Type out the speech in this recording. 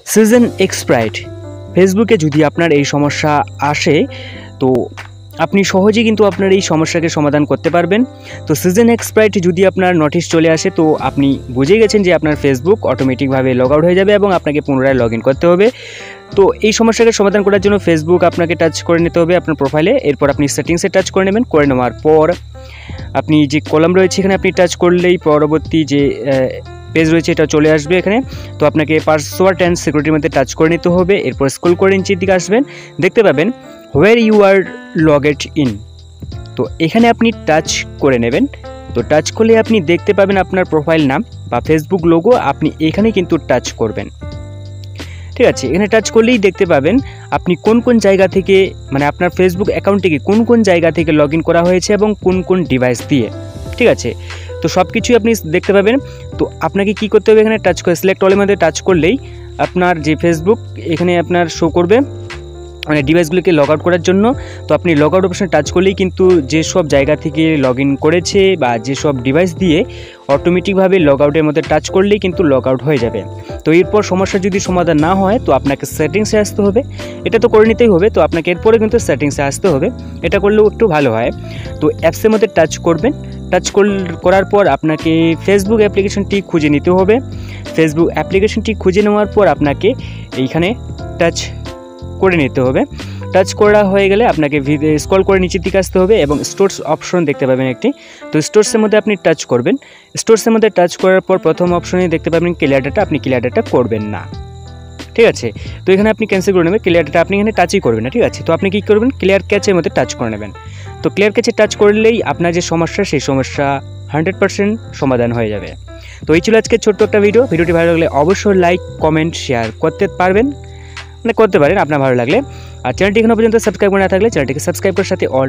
Season expired ফেসবুকে যদি আপনার এই সমস্যা আসে তো আপনি সহজেই কিন্তু আপনার এই সমস্যাকে সমাধান করতে পারবেন। তো সিজন এক্সপায়ার্ড যদি আপনার নোটিশ চলে আসে তো আপনি বুঝে গেছেন যে আপনার ফেসবুক অটোমেটিকভাবে লগ আউট হয়ে যাবে এবং আপনাকে পুনরায় লগ ইন করতে হবে। তো এই সমস্যাকে সমাধান করার জন্য ফেসবুক আপনাকে টাচ করে নিতে হবে আপনার প্রোফাইলে। এরপর আপনি সেটিংসে টাচ করে নেবেন। করে নেওয়ার পর আপনি যে কলাম রয়েছে এখানে আপনি টাচ করলেই পরবর্তী যে পেজ রয়েছে এটা চলে আসবে এখানে। তো আপনাকে পাসওয়ার্ড অ্যান্ড সিকিউরিটির মধ্যে টাচ করে নিতে হবে। এরপর স্ক্রল করে নিচের দিকে আসবেন, দেখতে পাবেন where you are logged in. তো এখানে আপনি টাচ করে নেবেন। তো টাচ করলে আপনি দেখতে পাবেন আপনার প্রোফাইল নাম বা ফেসবুক লোগো, আপনি এখানে কিন্তু টাচ করবেন। ঠিক আছে, এখানে টাচ করলেই দেখতে পাবেন আপনি কোন কোন জায়গা থেকে মানে আপনার ফেসবুক অ্যাকাউন্টটিকে কোন কোন জায়গা থেকে লগ ইন করা হয়েছে এবং কোন কোন ডিভাইস দিয়ে। ঠিক আছে, তো সব কিছুই আপনি দেখতে পাবেন। তো আপনাকে কি করতে হবে, এখানে টাচ করে সিলেক্ট অলের মধ্যে টাচ করলেই আপনার যে ফেসবুক এখানে আপনার শো করবে মানে ডিভাইসগুলোকে লগ আউট করার জন্য। তো আপনি লগ আউট অপশানে টাচ করলেই কিন্তু যেসব জায়গা থেকে লগ ইন করেছে বা যেসব ডিভাইস দিয়ে অটোমেটিকভাবে লগ আউটের মধ্যে টাচ করলেই কিন্তু লগ আউট হয়ে যাবে। তো এরপর সমস্যা যদি সমাধান না হয় তো আপনাকে সেটিংসে আসতে হবে। এটা তো করে নিতেই হবে, তো আপনাকে এরপরে কিন্তু সেটিংসে আসতে হবে। এটা করলেও একটু ভালো হয়। তো অ্যাপসের মধ্যে টাচ করবেন। টাচ করার পর আপনাকে ফেসবুক অ্যাপ্লিকেশনটি খুঁজে নিতে হবে। ফেসবুক অ্যাপ্লিকেশনটি খুঁজে নেওয়ার পর আপনাকে এইখানে টাচ করে নিতে হবে। টাচ করা হয়ে গেলে আপনাকে স্ক্রল করে নিচের দিকে আসতে হবে এবং স্টোরস অপশন দেখতে পাবেন একটি। তো স্টোরসের মধ্যে আপনি টাচ করবেন। স্টোরসের মধ্যে টাচ করার পর প্রথম অপশনে দেখতে পাবেন ক্লিয়ার ডাটা, আপনি ক্লিয়ার ডাটা করবেন না। ঠিক আছে, তো এখানে আপনি ক্যান্সেল করে নেবেন। ক্লিয়ার ডাটা আপনি এখানে টাচই করবেন না। ঠিক আছে, তো আপনি কী করবেন, ক্লিয়ার ক্যাচের মধ্যে টাচ করে নেবেন। তো ক্লিয়ার ক্যাচে টাচ করলেই আপনার যে সমস্যা সেই সমস্যা 100% সমাধান হয়ে যাবে। তো এই ছিল আজকে ছোট্ট একটা ভিডিওটি ভালো লাগলে অবশ্যই লাইক কমেন্ট শেয়ার করতে পারবেন, মানে করতে পারেন আপনার ভালো লাগলে। আর চ্যানেলটি এখনো পর্যন্ত সাবস্ক্রাইব করে না থাকলে চ্যানেলটিকে সাবস্ক্রাইব করার সাথে অল